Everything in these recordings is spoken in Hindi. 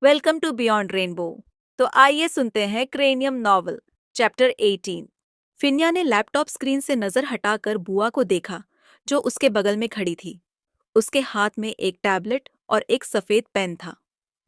Welcome to beyond rainbow. तो आइए सुनते हैं क्रेनियम नॉवल चैप्टर 18। फिन्या ने लैपटॉप स्क्रीन से नजर हटाकर बुआ को देखा, जो उसके बगल में खड़ी थी। उसके हाथ में एक टैबलेट और एक सफेद पेन था।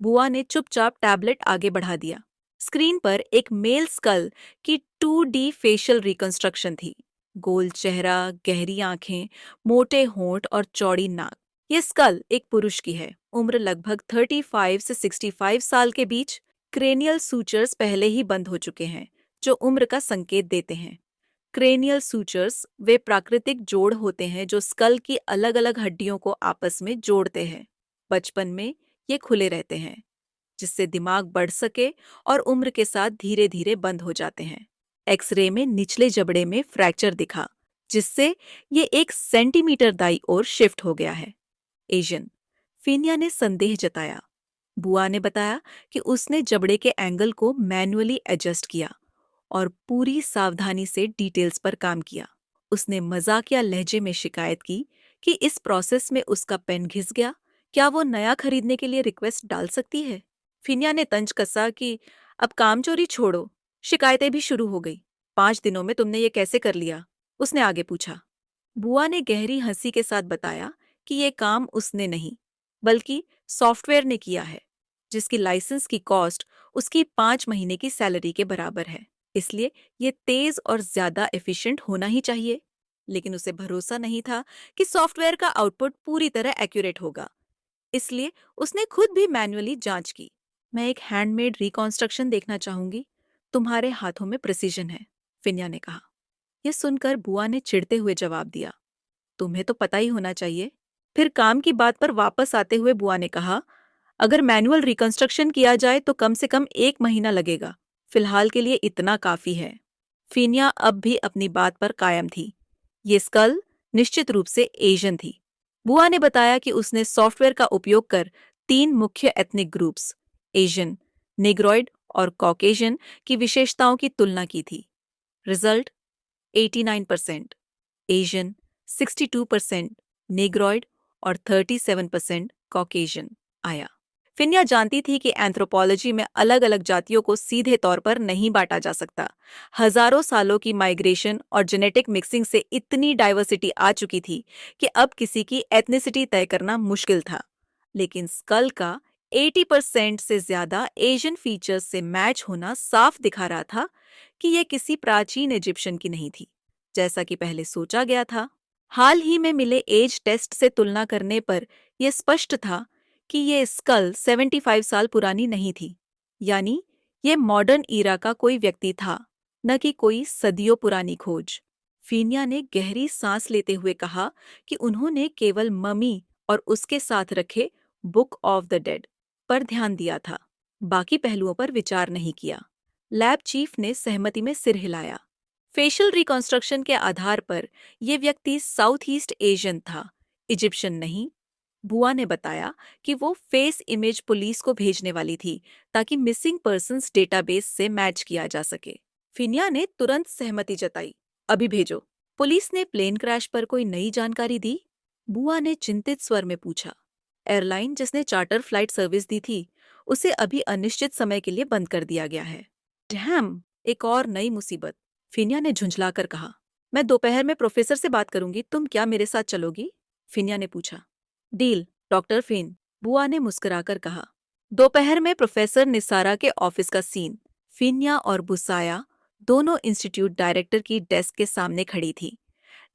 बुआ ने चुपचाप टैबलेट आगे बढ़ा दिया। स्क्रीन पर एक मेल स्कल की 2D फेशियल रिकंस्ट्रक्शन थी। गोल चेहरा, गहरी आंखें, मोटे होंठ और चौड़ी नाक। ये स्कल एक पुरुष की है, उम्र लगभग 35 से 65 साल के बीच। क्रेनियल सूचर्स पहले ही बंद हो चुके हैं, जो उम्र का संकेत देते हैं। क्रेनियल सूचर्स वे प्राकृतिक जोड़ होते हैं जो स्कल की अलग अलग हड्डियों को आपस में जोड़ते हैं। बचपन में ये खुले रहते हैं, जिससे दिमाग बढ़ सके, और उम्र के साथ धीरे धीरे बंद हो जाते हैं। एक्सरे में निचले जबड़े में फ्रैक्चर दिखा, जिससे ये 1 सेंटीमीटर दाईं ओर शिफ्ट हो गया है। एशियन, फिनिया ने संदेह जताया। बुआ ने बताया कि उसने जबड़े के एंगल को मैन्युअली एडजस्ट किया और पूरी सावधानी से डिटेल्स पर काम किया। उसने मजाकिया लहजे में शिकायत की कि इस प्रोसेस में उसका पेन घिस गया। क्या वो नया खरीदने के लिए रिक्वेस्ट डाल सकती है? फिनिया ने तंज कसा कि अब काम चोरी छोड़ो, शिकायतें भी शुरू हो गई। 5 दिनों में तुमने ये कैसे कर लिया? उसने आगे पूछा। बुआ ने गहरी हंसी के साथ बताया कि ये काम उसने नहीं, बल्कि सॉफ्टवेयर ने किया है, जिसकी लाइसेंस की कॉस्ट उसकी 5 महीने की सैलरी के बराबर है। इसलिए ये तेज और ज्यादा एफिशिएंट होना ही चाहिए। लेकिन उसे भरोसा नहीं था कि सॉफ्टवेयर का आउटपुट पूरी तरह एक्यूरेट होगा। इसलिए उसने खुद भी मैन्युअली जांच की। मैं एक हैंडमेड रिकॉन्स्ट्रक्शन देखना चाहूंगी। तुम्हारे हाथों में प्रिसीजन है, फिनिया ने कहा। यह सुनकर बुआ ने चिढ़ते हुए जवाब दिया, तुम्हें तो पता ही होना चाहिए। फिर काम की बात पर वापस आते हुए बुआ ने कहा, अगर मैनुअल रिकंस्ट्रक्शन किया जाए तो कम से कम 1 महीना लगेगा। फिलहाल के लिए इतना काफी है। फिनिया अब भी अपनी बात पर कायम थी। ये स्कल निश्चित रूप से एशियन थी। बुआ ने बताया कि उसने सॉफ्टवेयर का उपयोग कर 3 मुख्य एथनिक ग्रुप्स, एशियन, नेग्रॉइड और कॉकेशियन की विशेषताओं की तुलना की थी। रिजल्ट 89% एशियन, 62% नेग्रॉइड और 37% कॉकेशियन आया। फिनिया जानती थी कि एंथ्रोपोलॉजी में अलग अलग जातियों को सीधे तौर पर नहीं बांटा जा सकता। हजारों सालों की माइग्रेशन और जेनेटिक मिक्सिंग से इतनी डाइवर्सिटी आ चुकी थी कि अब किसी की एथनिसिटी तय करना मुश्किल था। लेकिन स्कल का 80% से ज्यादा एशियन फीचर्स से मैच होना साफ दिखा रहा था कि यह किसी प्राचीन इजिप्शियन की नहीं थी, जैसा कि पहले सोचा गया था। हाल ही में मिले एज टेस्ट से तुलना करने पर यह स्पष्ट था कि ये स्कल 75 साल पुरानी नहीं थी। यानी ये मॉडर्न ईरा का कोई व्यक्ति था, न कि कोई सदियों पुरानी खोज। फीनिया ने गहरी सांस लेते हुए कहा कि उन्होंने केवल ममी और उसके साथ रखे बुक ऑफ द डेड पर ध्यान दिया था, बाकी पहलुओं पर विचार नहीं किया। लैब चीफ ने सहमति में सिर हिलाया। फेशियल रिकॉन्स्ट्रक्शन के आधार पर यह व्यक्ति साउथ ईस्ट एशियन था, इजिप्शियन नहीं। बुआ ने बताया कि वो फेस इमेज पुलिस को भेजने वाली थी, ताकि मिसिंग पर्सन्स डेटाबेस से मैच किया जा सके। फिनिया ने तुरंत सहमति जताई। अभी भेजो। पुलिस ने प्लेन क्रैश पर कोई नई जानकारी दी? बुआ ने चिंतित स्वर में पूछा। एयरलाइन जिसने चार्टर फ्लाइट सर्विस दी थी, उसे अभी अनिश्चित समय के लिए बंद कर दिया गया है। डैम, एक और नई मुसीबत। फिनिया ने झुंझलाकर कहा। मैं दोपहर में प्रोफेसर से बात करूंगी, तुम क्या मेरे साथ चलोगी? फिनिया ने पूछा। डील, डॉक्टर फिन, बुआ ने मुस्कुराकर कहा। दोपहर में प्रोफेसर निसारा के ऑफिस का सीन। फिनिया और बुसाया दोनों इंस्टीट्यूट डायरेक्टर की डेस्क के सामने खड़ी थी।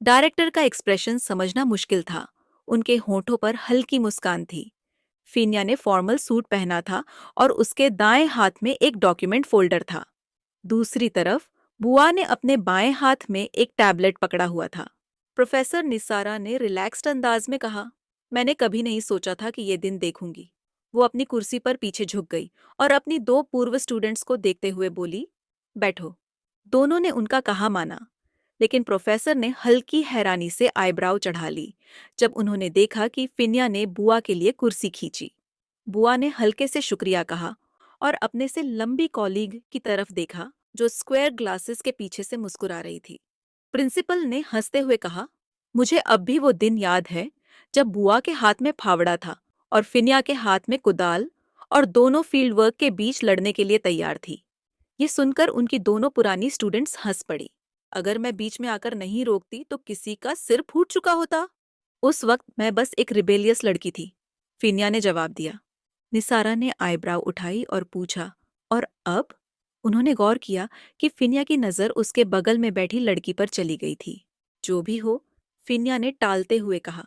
डायरेक्टर का एक्सप्रेशन समझना मुश्किल था। उनके होठों पर हल्की मुस्कान थी। फिनिया ने फॉर्मल सूट पहना था और उसके दाएं हाथ में एक डॉक्यूमेंट फोल्डर था। दूसरी तरफ बुआ ने अपने बाएं हाथ में एक टैबलेट पकड़ा हुआ था। प्रोफेसर निसारा ने रिलैक्स्ड अंदाज में कहा, मैंने कभी नहीं सोचा था कि ये दिन देखूंगी। वो अपनी कुर्सी पर पीछे झुक गई और अपनी 2 पूर्व स्टूडेंट्स को देखते हुए बोली, बैठो। दोनों ने उनका कहा माना, लेकिन प्रोफेसर ने हल्की हैरानी से आईब्राव चढ़ा ली जब उन्होंने देखा कि फिनिया ने बुआ के लिए कुर्सी खींची। बुआ ने हल्के से शुक्रिया कहा और अपने से लंबी कॉलीग की तरफ देखा, जो स्क्वायर ग्लासेस के पीछे से मुस्कुरा रही थी। प्रिंसिपल ने हंसते हुए कहा, मुझे अब भी वो दिन याद है जब बुआ के हाथ में फावड़ा था और फिनिया के हाथ में कुदाल, और दोनों फील्ड वर्क के बीच लड़ने के लिए तैयार थी। ये सुनकर उनकी दोनों पुरानी स्टूडेंट्स हंस पड़ी। अगर मैं बीच में आकर नहीं रोकती तो किसी का सिर फूट चुका होता। उस वक्त मैं बस एक रिबेलियस लड़की थी, फिनिया ने जवाब दिया। निसारा ने आईब्राव उठाई और पूछा, और अब? उन्होंने गौर किया कि फिनिया की नजर उसके बगल में बैठी लड़की पर चली गई थी। जो भी हो, फिनिया ने टालते हुए कहा।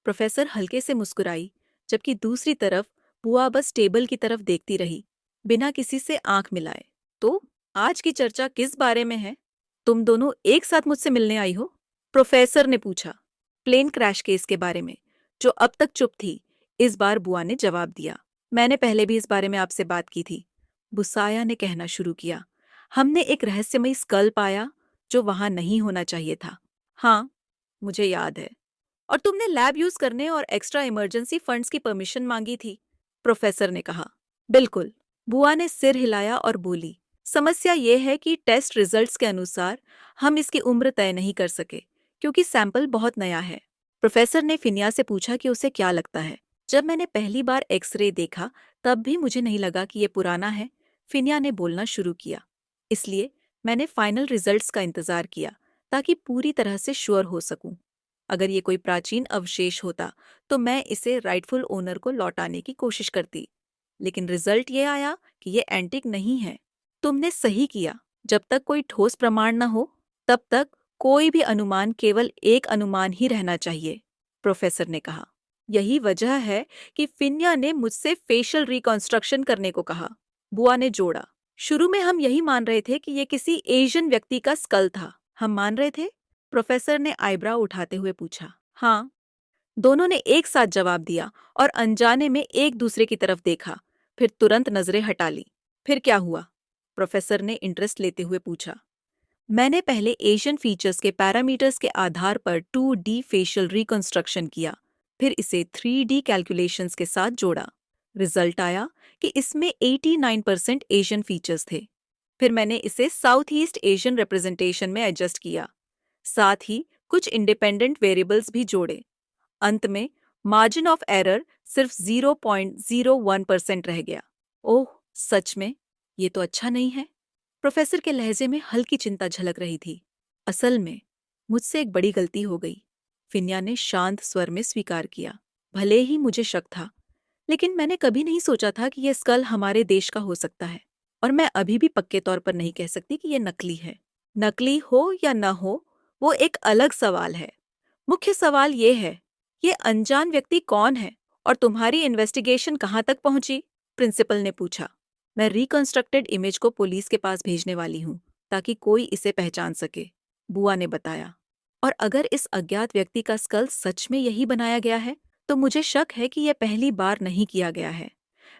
प्रोफेसर हल्के से मुस्कुराई, जबकि दूसरी तरफ बुआ बस टेबल की तरफ देखती रही, बिना किसी से आंख मिलाए। तो आज की चर्चा किस बारे में है? तुम दोनों एक साथ मुझसे मिलने आई हो? प्रोफेसर ने पूछा। प्लेन क्रैश केस के बारे में। जो अब तक चुप थी, इस बार बुआ ने जवाब दिया। मैंने पहले भी इस बारे में आपसे बात की थी, बुसाया ने कहना शुरू किया। हमने एक रहस्यमयी स्कल पाया जो वहां नहीं होना चाहिए था। हाँ, मुझे याद है। और तुमने लैब यूज करने और एक्स्ट्रा इमरजेंसी फंड्स की परमिशन मांगी थी, प्रोफेसर ने कहा। बिल्कुल, बुआ ने सिर हिलाया और बोली। समस्या ये है कि टेस्ट रिजल्ट्स के अनुसार हम इसकी उम्र तय नहीं कर सके, क्योंकि सैंपल बहुत नया है। प्रोफेसर ने फिनिया से पूछा कि उसे क्या लगता है। जब मैंने पहली बार एक्सरे देखा, तब भी मुझे नहीं लगा कि ये पुराना है, फिनिया ने बोलना शुरू किया। इसलिए मैंने फाइनल रिजल्ट्स का इंतजार किया, ताकि पूरी तरह से श्योर हो सकूं। अगर ये कोई प्राचीन अवशेष होता तो मैं इसे राइटफुल ओनर को लौटाने की कोशिश करती, लेकिन रिजल्ट ये आया कि ये एंटिक नहीं है। तुमने सही किया। जब तक कोई ठोस प्रमाण न हो, तब तक कोई भी अनुमान केवल एक अनुमान ही रहना चाहिए, प्रोफेसर ने कहा। यही वजह है कि फिनिया ने मुझसे फेशियल रिकॉन्स्ट्रक्शन करने को कहा, बुआ ने जोड़ा। शुरू में हम यही मान रहे थे कि ये किसी एशियन व्यक्ति का स्कल था। हम मान रहे थे? प्रोफेसर ने आईब्राव उठाते हुए पूछा। हाँ, दोनों ने एक साथ जवाब दिया और अनजाने में एक दूसरे की तरफ देखा, फिर तुरंत नजरें हटा ली। फिर क्या हुआ? प्रोफेसर ने इंटरेस्ट लेते हुए पूछा। मैंने पहले एशियन फीचर्स के पैरामीटर्स के आधार पर 2D फेशियल रिकंस्ट्रक्शन किया, फिर इसे 3D कैलकुलेशंस के साथ जोड़ा। रिजल्ट आया कि इसमें 89% एशियन फीचर्स थे। फिर मैंने इसे साउथ ईस्ट एशियन रिप्रेजेंटेशन में एडजस्ट किया, साथ ही कुछ इंडिपेंडेंट वेरिएबल्स भी जोड़े। अंत में मार्जिन ऑफ एरर सिर्फ 0.01% रह गया। ओह, सच में? ये तो अच्छा नहीं है। प्रोफेसर के लहजे में हल्की चिंता झलक रही थी। असल में मुझसे एक बड़ी गलती हो गई, फिनिया ने शांत स्वर में स्वीकार किया। भले ही मुझे शक था, लेकिन मैंने कभी नहीं सोचा था कि यह स्कल हमारे देश का हो सकता है। और मैं अभी भी पक्के तौर पर नहीं कह सकती कि यह नकली है। नकली हो या न हो, वो एक अलग सवाल है। मुख्य सवाल ये है, ये अनजान व्यक्ति कौन है और तुम्हारी इन्वेस्टिगेशन कहाँ तक पहुंची? प्रिंसिपल ने पूछा। मैं रिकंस्ट्रक्टेड इमेज को पुलिस के पास भेजने वाली हूँ, ताकि कोई इसे पहचान सके, बुआ ने बताया। और अगर इस अज्ञात व्यक्ति का स्कल सच में यही बनाया गया है, तो मुझे शक है कि यह पहली बार नहीं किया गया है।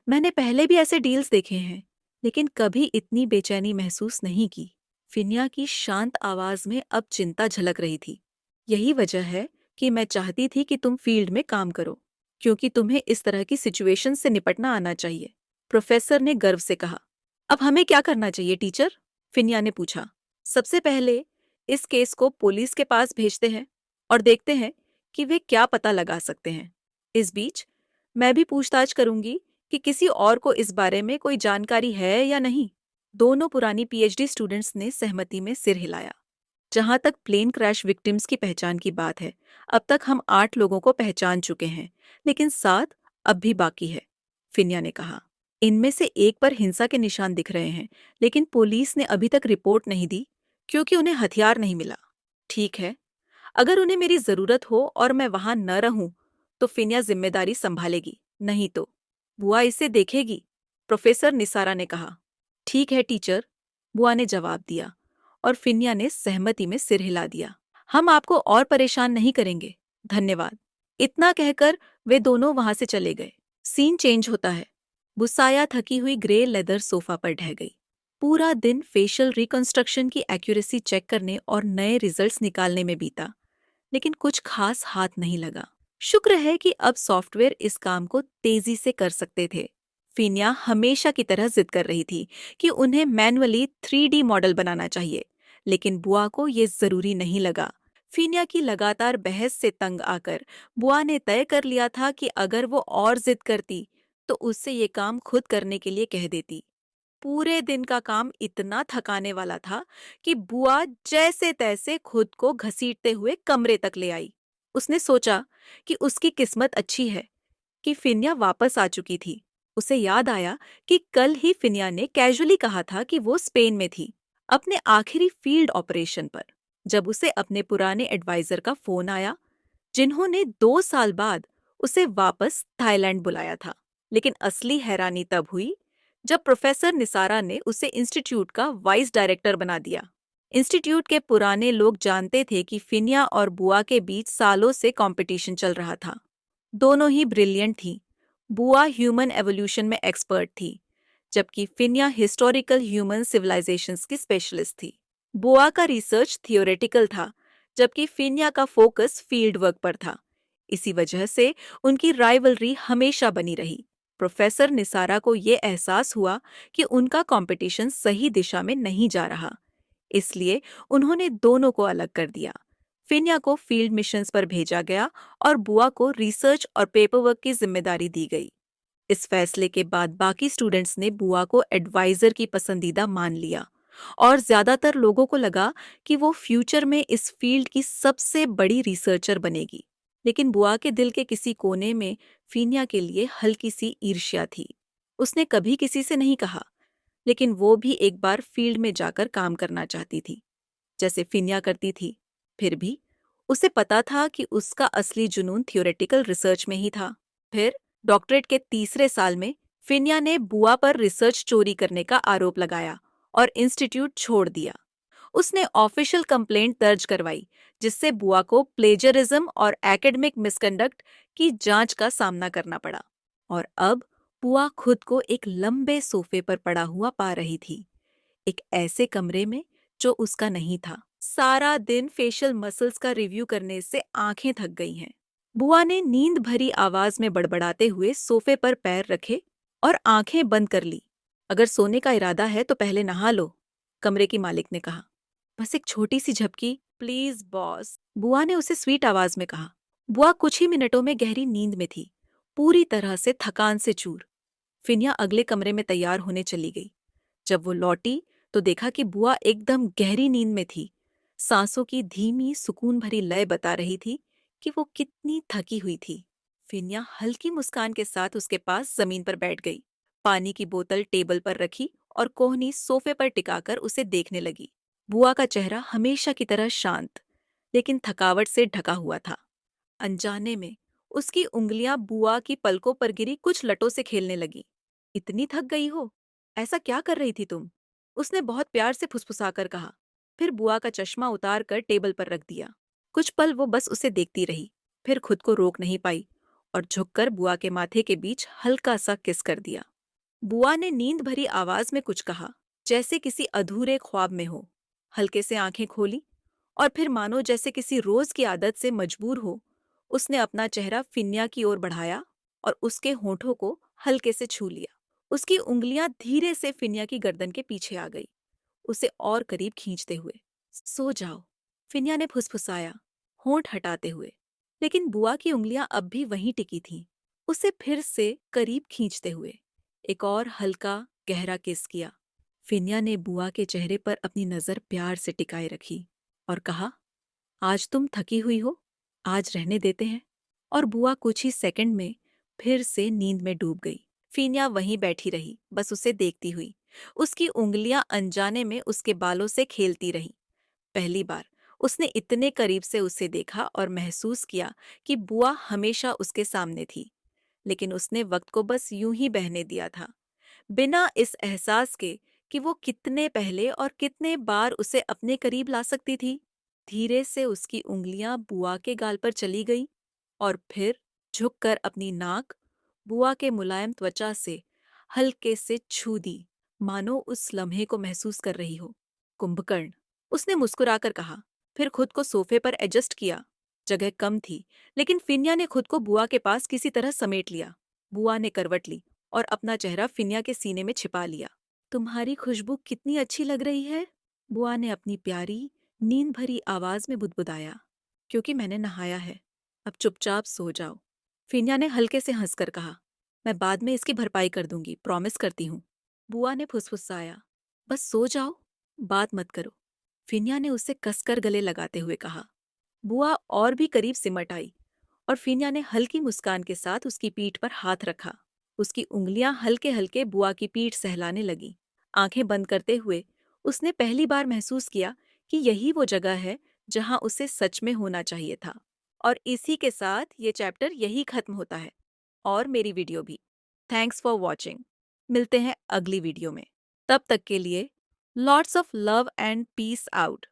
मैंने पहले भी ऐसे डील्स देखे हैं, लेकिन कभी इतनी बेचैनी महसूस नहीं की। फिनिया की शांत आवाज में अब चिंता झलक रही थी। यही वजह है कि मैं चाहती थी कि तुम फील्ड में काम करो, क्योंकि तुम्हें इस तरह की सिचुएशन से निपटना आना चाहिए, प्रोफेसर ने गर्व से कहा। अब हमें क्या करना चाहिए टीचर? फिनिया ने पूछा। सबसे पहले इस केस को पुलिस के पास भेजते हैं और देखते हैं कि वे क्या पता लगा सकते हैं। इस बीच मैं भी पूछताछ करूंगी कि किसी और को इस बारे में कोई जानकारी है या नहीं। दोनों पुरानी पीएचडी स्टूडेंट्स ने सहमति में सिर हिलाया। जहां तक प्लेन क्रैश विक्टिम्स की पहचान की बात है, अब तक हम 8 लोगों को पहचान चुके हैं, लेकिन 7 अब भी बाकी है, फिनिया ने कहा। इनमें से एक पर हिंसा के निशान दिख रहे हैं, लेकिन पुलिस ने अभी तक रिपोर्ट नहीं दी, क्योंकि उन्हें हथियार नहीं मिला। ठीक है, अगर उन्हें मेरी जरूरत हो और मैं वहां न रहूं, तो फिनिया जिम्मेदारी संभालेगी, नहीं तो बुआ इसे देखेगी, प्रोफेसर निसारा ने कहा। ठीक है टीचर, बुआ ने जवाब दिया, और फिनिया ने सहमति में सिर हिला दिया। हम आपको और परेशान नहीं करेंगे, धन्यवाद। इतना कहकर वे दोनों वहां से चले गए। सीन चेंज होता है। बुसाया थकी हुई ग्रे लेदर सोफा पर ढह गई। पूरा दिन फेशियल रिकंस्ट्रक्शन की एक्यूरेसी चेक करने और नए रिजल्ट्स निकालने में बीता, लेकिन कुछ खास हाथ नहीं लगा। शुक्र है कि अब सॉफ्टवेयर इस काम को तेजी से कर सकते थे। फिनिया हमेशा की तरह जिद कर रही थी कि उन्हें मैन्युअली 3D मॉडल बनाना चाहिए, लेकिन बुआ को ये जरूरी नहीं लगा। फिनिया की लगातार बहस से तंग आकर बुआ ने तय कर लिया था कि अगर वो और जिद करती तो उससे ये काम खुद करने के लिए कह देती। पूरे दिन का काम इतना थकाने वाला था कि बुआ जैसे तैसे खुद को घसीटते हुए कमरे तक ले आई। उसने सोचा कि उसकी किस्मत अच्छी है कि फिनिया वापस आ चुकी थी। उसे याद आया कि कल ही फिनिया ने कैजुअली कहा था कि वो स्पेन में थी, अपने आखिरी फील्ड ऑपरेशन पर। जब उसे अपने पुराने एडवाइजर का फोन आया, जिन्होंने 2 साल बाद उसे वापस थाईलैंड बुलाया था। लेकिन असली हैरानी तब हुई जब प्रोफेसर निसारा ने उसे इंस्टीट्यूट का वाइस डायरेक्टर बना दिया। इंस्टीट्यूट के पुराने लोग जानते थे कि फिनिया और बुआ के बीच सालों से कंपटीशन चल रहा था। दोनों ही ब्रिलियंट थी। बुआ ह्यूमन एवोल्यूशन में एक्सपर्ट थी, जबकि फिनिया हिस्टोरिकल ह्यूमन सिविलाइजेशंस की स्पेशलिस्ट थी। बुआ का रिसर्च थियोरेटिकल था, जबकि फिनिया का फोकस फील्ड वर्क पर था। इसी वजह से उनकी राइवलरी हमेशा बनी रही। प्रोफेसर निसारा को ये एहसास हुआ कि उनका कंपटीशन सही दिशा में नहीं जा रहा, इसलिए उन्होंने दोनों को अलग कर दिया। फिनिया को फील्ड मिशंस पर भेजा गया और बुआ को रिसर्च और पेपरवर्क की जिम्मेदारी दी गई। इस फैसले के बाद बाकी स्टूडेंट्स ने बुआ को एडवाइजर की पसंदीदा मान लिया और ज्यादातर लोगों को लगा कि वो फ्यूचर में इस फील्ड की सबसे बड़ी रिसर्चर बनेगी। लेकिन बुआ के दिल के किसी कोने में फिनिया के लिए हल्की सी ईर्ष्या थी। उसने कभी किसी से नहीं कहा, लेकिन वो भी एक बार फील्ड में जाकर काम करना चाहती थी, जैसे फिनिया करती थी। फिर भी उसे पता था कि उसका असली जुनून थियोरेटिकल रिसर्च में ही था। फिर डॉक्टरेट के तीसरे साल में फिनिया ने बुआ पर रिसर्च चोरी करने का आरोप लगाया और इंस्टीट्यूट छोड़ दिया। उसने ऑफिशियल कंप्लेंट दर्ज करवाई, जिससे बुआ को प्लेजरिज्म और एकेडमिक मिसकंडक्ट की जांच का सामना करना पड़ा। और अब बुआ खुद को एक लंबे सोफे पर पड़ा हुआ पा रही थी, एक ऐसे कमरे में जो उसका नहीं था। सारा दिन फेशियल मसल्स का रिव्यू करने से आंखें थक गई हैं। बुआ ने नींद भरी आवाज में बड़बड़ाते हुए सोफे पर पैर रखे और आंखें बंद कर ली। अगर सोने का इरादा है तो पहले नहा लो, कमरे की मालिक ने कहा। बस एक छोटी सी झपकी, प्लीज बॉस, बुआ ने उसे स्वीट आवाज में कहा। बुआ कुछ ही मिनटों में गहरी नींद में थी, पूरी तरह से थकान से चूर। फिनिया अगले कमरे में तैयार होने चली गई। जब वो लौटी तो देखा कि बुआ एकदम गहरी नींद में थी। सांसों की धीमी सुकून भरी लय बता रही थी कि वो कितनी थकी हुई थी। फिनिया हल्की मुस्कान के साथ उसके पास जमीन पर बैठ गई, पानी की बोतल टेबल पर रखी और कोहनी सोफे पर टिकाकर उसे देखने लगी। बुआ का चेहरा हमेशा की तरह शांत, लेकिन थकावट से ढका हुआ था। अनजाने में उसकी उंगलियां बुआ की पलकों पर गिरी कुछ लटों से खेलने लगी। इतनी थक गई हो? ऐसा क्या कर रही थी तुम? उसने बहुत प्यार से फुसफुसाकर कहा। फिर बुआ का चश्मा उतार कर टेबल पर रख दिया। कुछ पल वो बस उसे देखती रही, फिर खुद को रोक नहीं पाई और झुककर बुआ के माथे के बीच हल्का सा किस कर दिया। बुआ ने नींद भरी आवाज में कुछ कहा, जैसे किसी अधूरे ख्वाब में हो। हल्के से आंखें खोली और फिर मानो जैसे किसी रोज की आदत से मजबूर हो, उसने अपना चेहरा फिन्या की ओर बढ़ाया और उसके होठों को हल्के से छू लिया। उसकी उंगलियां धीरे से फिन्या की गर्दन के पीछे आ गई, उसे और करीब खींचते हुए। सो जाओ, फिन्या ने फुसफुसाया, होंठ हटाते हुए। लेकिन बुआ की उंगलियां अब भी वहीं टिकी थीं, उसे फिर से करीब खींचते हुए। एक और हल्का गहरा किस किया। फिन्या ने बुआ के चेहरे पर अपनी नजर प्यार से टिकाए रखी और कहा, आज तुम थकी हुई हो, आज रहने देते हैं। और बुआ कुछ ही सेकंड में फिर से नींद में डूब गई। फीनिया वहीं बैठी रही, बस उसे देखती हुई। उसकी उंगलियां अनजाने में उसके बालों से खेलती रहीं। पहली बार उसने इतने करीब से उसे देखा और महसूस किया कि बुआ हमेशा उसके सामने थी, लेकिन उसने वक्त को बस यूं ही बहने दिया था, बिना इस एहसास के कि वो कितने पहले और कितने बार उसे अपने करीब ला सकती थी। धीरे से उसकी उंगलियां बुआ के गाल पर चली गई और फिर झुककर अपनी नाक बुआ के मुलायम त्वचा से हल्के से छू दी, मानो उस लम्हे को महसूस कर रही हो। कुंभकर्ण, उसने मुस्कुराकर कहा, फिर खुद को सोफे पर एडजस्ट किया। जगह कम थी, लेकिन फिन्या ने खुद को बुआ के पास किसी तरह समेट लिया। बुआ ने करवट ली और अपना चेहरा फिन्या के सीने में छिपा लिया। तुम्हारी खुशबू कितनी अच्छी लग रही है, बुआ ने अपनी प्यारी नींद भरी आवाज में बुदबुदाया। क्योंकि मैंने नहाया है, अब चुपचाप सो जाओ, फिन्या ने हल्के से हंसकर कहा। मैं बाद में इसकी भरपाई कर दूंगी, प्रॉमिस करती हूँ। बुआ ने फुसफुसाया। बस सो जाओ, बात मत करो, फिनिया ने उसे कसकर गले लगाते हुए कहा। बुआ और भी करीब सिमट आई और फिनिया ने हल्की मुस्कान के साथ उसकी पीठ पर हाथ रखा। उसकी उंगलियां हल्के हल्के बुआ की पीठ सहलाने लगीं। आंखें बंद करते हुए उसने पहली बार महसूस किया कि यही वो जगह है जहां उसे सच में होना चाहिए था। और इसी के साथ ये चैप्टर यही खत्म होता है और मेरी वीडियो भी। Thanks for watching. मिलते हैं अगली वीडियो में। तब तक के लिए lots of love and peace out.